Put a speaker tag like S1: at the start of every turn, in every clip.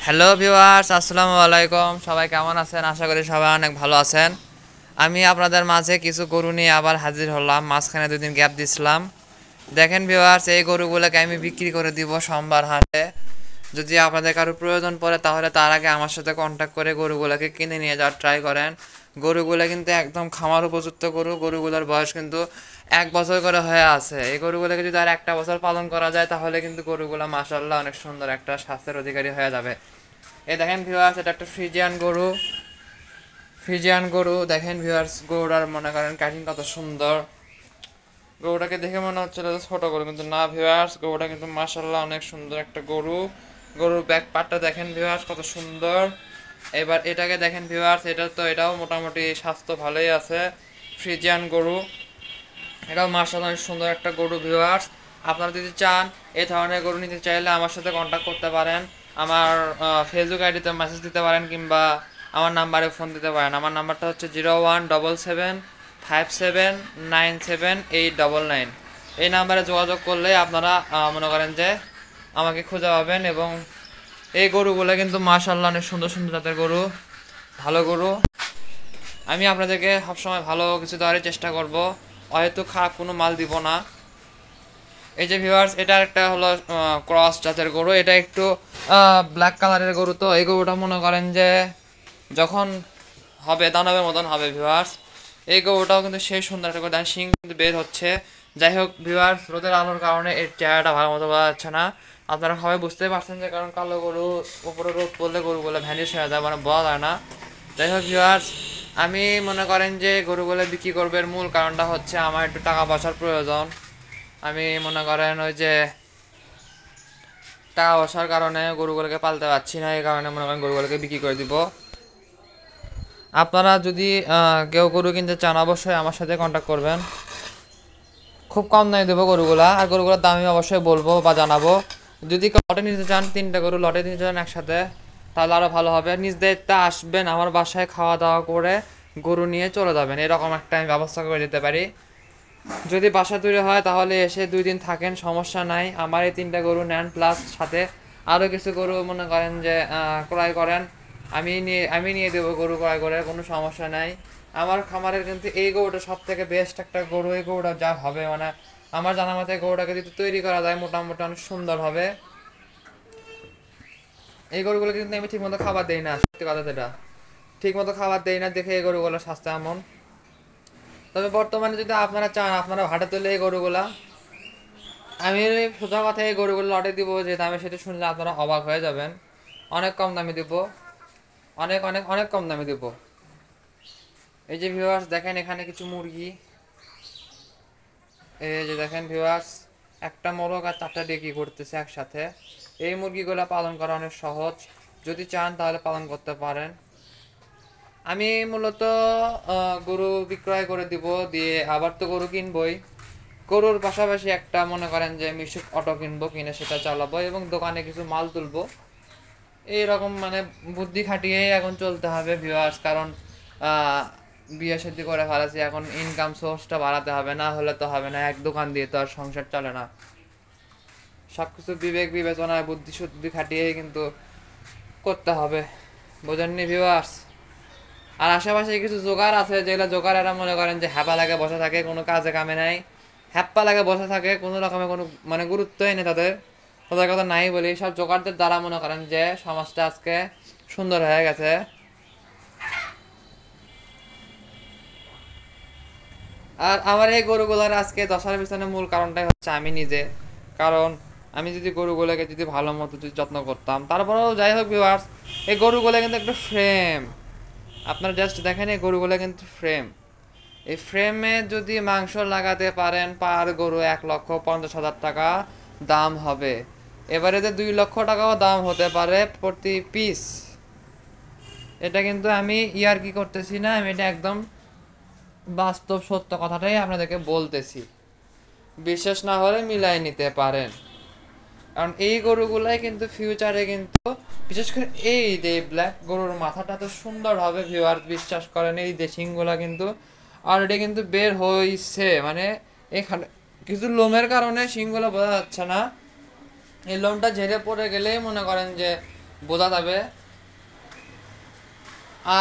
S1: Hello viewers, আসসালামু আলাইকুম। সবাই কেমন আছেন? আশা করি সবাই অনেক ভালো আছেন। আমি আপনাদের মাঝে কিছু গরু নিয়ে আবার হাজির হলাম। মাঝখানে 2 দিন গ্যাপ দিছিলাম। দেখেন ভিউয়ার্স, এই গরুগুলোকে আমি বিক্রি করে দিব সোমবার হাটে। যদি আপনাদের কারো প্রয়োজন পড়ে তাহলে তার আগে আমার সাথে কন্ট্যাক্ট করে গরুগুলোকে কিনে নিয়ে যাওয়ার ট্রাই করেন। গরুগুলো কিন্তু একদম খামার উপযুক্ত গরু। গরুগুলোর বয়স কিন্তু 1 বছর করে হয়ে আছে। এই গরুগুলোকে যদি আর একটা বছর পালন করা যায় তাহলে কিন্তু গরুগুলো মাশাআল্লাহ অনেক সুন্দর একটা স্বাস্থ্যের অধিকারী হয়ে যাবে। এই দেখেন ভিউয়ার্স, এটা একটা ফ্রিজিয়ান গরু দেখেন ভিউয়ার্স, গরুটার মনে করেন কাটিং কত সুন্দর। গরুটাকে দেখে মনে হচ্ছিল যে ছোট গরু, কিন্তু না ভিউয়ার্স, গরুটা কিন্তু মাশাআল্লাহ অনেক সুন্দর একটা গরু। গরুর ব্যাক পার্টটা দেখেন ভিউয়ার্স কত সুন্দর। এবার এটাকে দেখেন ভিউয়ার্স, এটাও মোটামুটি স্বাস্থ্য ভালোই আছে। ফ্রিজিয়ান গরু, এটাও মাশাআল্লাহ অনেক সুন্দর একটা গরু ভিউয়ার্স। আপনারা যদি চান এই ধরনের গরু নিতে চাইলে আমার সাথে কন্ট্যাক্ট করতে পারেন। আমার ফেসবুক আইডিতে মেসেজ দিতে পারেন কিংবা আমার নাম্বারে ফোন দিতে পারেন। আমার নাম্বারটা হচ্ছে 017757978899। এই নাম্বারে যোগাযোগ করলে আপনারা মনে করেন যে আমাকে খুঁজে পাবেন। এবং এই গরুগুলো কিন্তু মাশাআল্লাহ অনেক সুন্দর সুন্দর জাতের গরু, ভালো গরু। আমি আপনাদেরকে সবসময় ভালো কিছু দেওয়ারই চেষ্টা করব, হয়তো খারাপ কোনো মাল দিব না। এই যে ভিউয়ার্স, এটা একটা হলো ক্রস জাতের গরু। এটা একটু ব্ল্যাক কালারের গরু। তো এই গরুটা মনে করেন যে যখন হবে দানবের মতন হবে ভিউয়ার্স। এই গরুটাও কিন্তু সেই সুন্দর একটা গরু, শিং কিন্তু বের হচ্ছে। যাই হোক ভিউয়ার্স, রোদের আলোর কারণে এর চেহারাটা ভালো মতো বোঝা যাচ্ছে না। আপনারা সবাই বুঝতেই পারছেন যে কারণ কালো গরু উপরে রোদ পড়লে গরুগুলো ভ্যানিশ হয়ে যায়, মানে বোঝা যায় না। যাই হোক ভিউয়ার্স, আমি মনে করেন যে গরুগুলো বিক্রি করবার মূল কারণটা হচ্ছে আমার একটু টাকা পয়সার প্রয়োজন। আমি মনে করেন ওই যে টাকা পয়সার কারণে গরুগুলোকে পালতে পারছি না, এই কারণে মনে করেন গরুগুলোকে বিক্রি করে দিব। আপনারা যদি কেউ গরু কিনতে চান অবশ্যই আমার সাথে কন্ট্যাক্ট করবেন। খুব কম দামে দেবো গরুগুলা, আর গরুগুলোর দাম আমি অবশ্যই বলবো বা জানাবো। যদি লটে নিতে চান, 3টা গরু লটে নিতে চান একসাথে, তাহলে আরও ভালো হবে। নিজ দায়িত্বে আসবেন আমার বাসায়, খাওয়া দাওয়া করে গরু নিয়ে চলে যাবেন, এরকম একটা আমি ব্যবস্থা করে দিতে পারি। যদি বাসা দূরে হয় তাহলে এসে 2 দিন থাকেন, সমস্যা নাই। আমার এই 3টা গরু নেন, প্লাস সাথে আরও কিছু গরু মনে করেন যে ক্রয় করেন, আমি নিয়ে দেবো গরু ক্রয় করে, কোনো সমস্যা নাই। আমার খামারের কিন্তু এই গরুটা সব থেকে বেস্ট একটা গরু। এই গরুটা যা হবে মানে আমার জানা মতে গরুটাকে যদি তৈরি করা যায় মোটামুটি অনেক সুন্দর হবে। এই গরুগুলো কিন্তু আমি ঠিকমতো খাবার দেই না, সত্যি কথা যেটা, ঠিকমতো খাবার দেই না দেখে এই গরুগুলোর স্বাস্থ্য এমন। তবে বর্তমানে যদি আপনারা চান, আপনারা ভাড়া তুলে এই গরুগুলা, আমি সোজা কথা এই গরুগুলো লটে দিব, যে দামে সেটা শুনলে আপনারা অবাক হয়ে যাবেন। অনেক কম দামে দিব, অনেক অনেক অনেক কম দামে দিব। এই যে ভিউয়ার্স দেখেন, এখানে কিছু মুরগি, এই যে দেখেন ভিউয়ার্স, একটা মোরগ আর 4টা ডেকি করতেছে একসাথে। এই মুরগিগুলো পালন করা অনেক সহজ, যদি চান তাহলে পালন করতে পারেন। আমি মূলত গরু বিক্রয় করে দিব, দিয়ে আবার তো গরু কিনবই। গরুর পাশাপাশি একটা মনে করেন যে মিশুক অটো কিনবো, কিনে সেটা চালাবো এবং দোকানে কিছু মাল তুলবো। এইরকম মানে বুদ্ধি খাটিয়েই এখন চলতে হবে ভিউয়ার্স, কারণ আহ, বিয়ে শাদী করে ফেলেছি, এখন ইনকাম সোর্সটা বাড়াতে হবে, না হলে তো হবে না। এক দোকান দিয়ে তো আর সংসার চলে না। সবকিছু বিবেক বিবেচনায় বুদ্ধি শুদ্ধি খাটিয়েই কিন্তু করতে হবে, বোঝেননি ভিউয়ার্স? আর আশেপাশে কিছু জোগাড় আছে, যেগুলো জোগাড় এরা মনে করেন যে হ্যাপা লাগে বসে থাকে, কোনো কাজে কামে নাই। হ্যাপ্পা লাগে বসে থাকে, কোনো রকমের কোনো মানে গুরুত্বই নেই তাদের, তাদের কথা নাই বলি। সব জোগাড়দের দ্বারা মনে করেন যে সমাজটা আজকে সুন্দর হয়ে গেছে। আর আমার এই গরুগুলার আজকে দশার পিছনে মূল কারণটাই হচ্ছে আমি নিজে। কারণ আমি যদি গরুগুলোকে যদি ভালো মতো যদি যত্ন করতাম, তারপরেও যাই হোক ভিউয়ার্স, এই গরুগুলো কিন্তু একটু ফ্রেম, আপনারা জাস্ট দেখেন এই গরুগুলো কিন্তু ফ্রেম। এই ফ্রেমে যদি মাংস লাগাতে পারেন, পার গরু 1,50,000 টাকা দাম হবে। এবারে যে 2 লক্ষ টাকাও দাম হতে পারে প্রতি পিস। এটা কিন্তু আমি ইয়ার কি করতেছি না, আমি এটা একদম বাস্তব সত্য কথাটাই আপনাদেরকে বলতেছি। বিশ্বাস না হলে মিলাই নিতে পারেন। কারণ এই গরুগুলাই কিন্তু ফিউচারে কিন্তু, বিশেষ করে এই যে ব্ল্যাক গরুর মাথাটা তো সুন্দর হবে ভিউয়ার, বিশ্বাস করেন। এই যে শিংগুলা কিন্তু অলরেডি কিন্তু বের হইছে, মানে এখানে কিছু লোমের কারণে শিংগুলো বোঝা যাচ্ছে না। এই লোমটা ঝেড়ে পড়ে গেলেই মনে করেন যে বোঝা যাবে।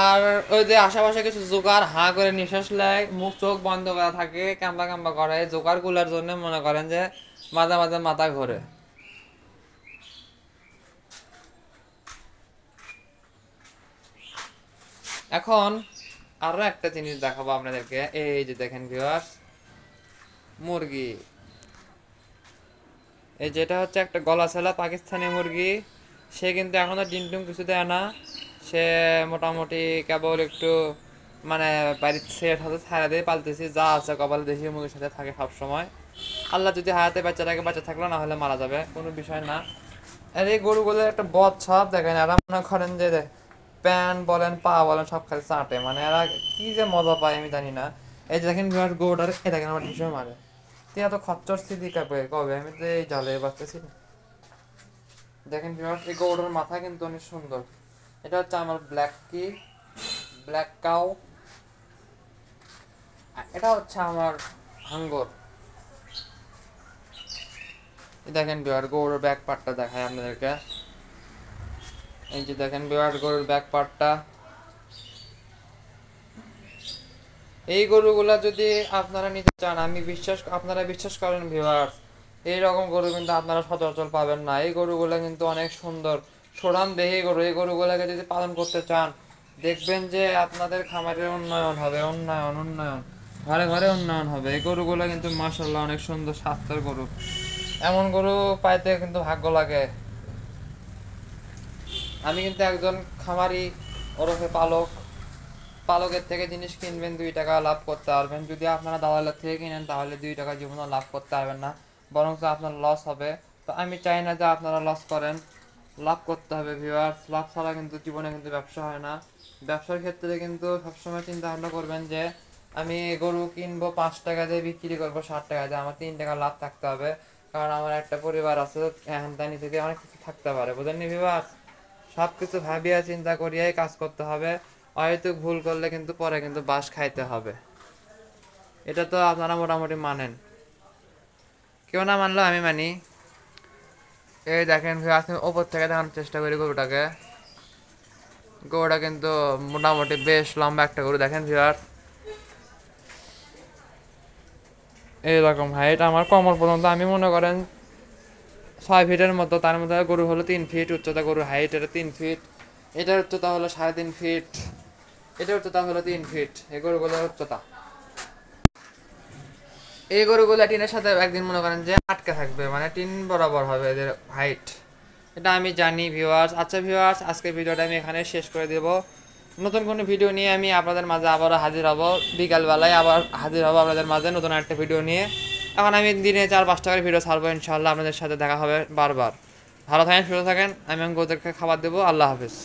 S1: আর ওই যে আশেপাশে কিছু জোকার হাঁ করে নিঃশ্বাস নেয়, মুখ চোখ বন্ধ করা থাকে, কাম্বা কাম্বা করে, জোকার গুলার জন্য মনে করেন যে মাঝে মাঝে মাথা ঘোরে। এখন আরো একটা জিনিস দেখাবো আপনাদেরকে, এই যে দেখেন ভিউয়ার্স, মুরগি। এই যেটা হচ্ছে একটা গলা ছেলা পাকিস্তানি মুরগি। সে কিন্তু এখনো ডিম টুম কিছু দেয় না। সে মোটামুটি কেবল একটু মানে বাড়ির সেট হাতে ছাড়া দিয়ে পালতেছি, যা আছে কপালে দেশি মুরগির সাথে থাকে সব সময়। আল্লাহ যদি হায়াতে বাচ্চাটাকে বাচ্চা থাকলো, না হলে মারা যাবে, কোনো বিষয় না। আর এই গরুগুলোর একটা বদ সব দেখেন, এরা মনে করেন যে প্যান বলেন পা বলেন সব খালি চাটে, মানে এরা কি যে মজা পায় আমি জানি না। এই যে দেখেন গরুটার খেয়ে দেখেন আমার ভীষণ মারে। তুই এত খচ্চর স্থিতি কবে কবে, আমি তো এই জালে বাঁচতেছি না। দেখেন ভিউয়ার্স, এই গরুটার মাথা কিন্তু অনেক সুন্দর। এটা হচ্ছে আমার ব্ল্যাক কাউ। এটা হচ্ছে আমার হাঙ্গর। দেখেন ভিউয়ার, গরুর ব্যাক পার্টটা দেখায় আপনাদেরকে। এই যে দেখেন ভিউয়ার, গরুর ব্যাক পার্টটা। এই গরুগুলা যদি আপনারা নিতে চান, আপনারা বিশ্বাস করেন ভিউয়ার্স, এইরকম গরু কিন্তু আপনারা সচরাচর পাবেন না। এই গরুগুলা কিন্তু অনেক সুন্দর, সোরান দেহি গরু। এই গরুগুলাকে যদি পালন করতে চান, দেখবেন যে আপনাদের খামারের উন্নয়ন হবে, উন্নয়ন, ঘরে ঘরে উন্নয়ন হবে। এই গরুগুলা কিন্তু মাশাআল্লাহ অনেক সুন্দর স্বাস্থ্যের গরু। এমন গরু পাইতে কিন্তু ভাগ্য লাগে। আমি কিন্তু একজন খামারি ওরফে পালক। পালকের থেকে জিনিস কিনবেন, 2 টাকা লাভ করতে পারবেন। যদি আপনারা দালালের থেকে কিনেন, তাহলে 2 টাকা জীবনে লাভ করতে পারবেন না, বরং আপনার লস হবে। তো আমি চাই না যে আপনারা লস করেন, লাভ করতে হবে ভিউয়ার্স। লাভ ছাড়া কিন্তু জীবনে কিন্তু ব্যবসা হয় না। ব্যবসার ক্ষেত্রে কিন্তু সবসময় চিন্তা ভাবনা করবেন যে আমি গরু কিনবো 5 টাকা দিয়ে, বিক্রি করবো 60 টাকা দিয়ে, আমার 3 টাকা লাভ থাকতে হবে। কারণ আমার একটা পরিবার আছে, হ্যান্দানি থেকে অনেক কিছু থাকতে পারে, বুঝেননি ভিউয়ার্স? সব কিছু ভাবিয়া চিন্তা করিয়াই কাজ করতে হবে। হয়তো ভুল করলে কিন্তু পরে কিন্তু বাস খাইতে হবে। এটা তো আপনারা মোটামুটি মানেন, কেউ না মানলেও আমি মানি। এই দেখেন ভিউয়ার্স, ওপর থেকে দেখানোর চেষ্টা করি গরুটাকে। গরুটা কিন্তু মোটামুটি বেশ লম্বা একটা গরু। দেখেন ভিউয়ার্স, এইরকম হাইট আমার কমর পর্যন্ত, আমি মনে করেন 6 ফিটের মতো। তার মধ্যে গরু হলো 3 ফিট উচ্চতা, গরুর হাইট এটা 3 ফিট, এটার উচ্চতা হলো 3.5 ফিট, এটার উচ্চতা হলো 3 ফিট। এই গরুগুলোর উচ্চতা, এই গরুগুলো টিনের সাথে একদিন মনে করেন যে আটকে থাকবে, মানে টিন বরাবর হবে এদের হাইট। এটা আমি জানি ভিউয়ার্স। আচ্ছা ভিউয়ার্স, আজকের ভিডিওটা আমি এখানে শেষ করে দেব। নতুন কোনো ভিডিও নিয়ে আমি আপনাদের মাঝে আবারও হাজির হব। বিকালবেলায় আবার হাজির হব আপনাদের মাঝে নতুন একটা ভিডিও নিয়ে। এখন আমি দিনে 4-5 টাকার ভিডিও ছাড়বো ইনশাআল্লাহ। আপনাদের সাথে দেখা হবে বারবার। ভালো থাকেন, সুস্থ থাকেন। আমি ওদেরকে খাবার দেবো। আল্লাহ হাফিজ।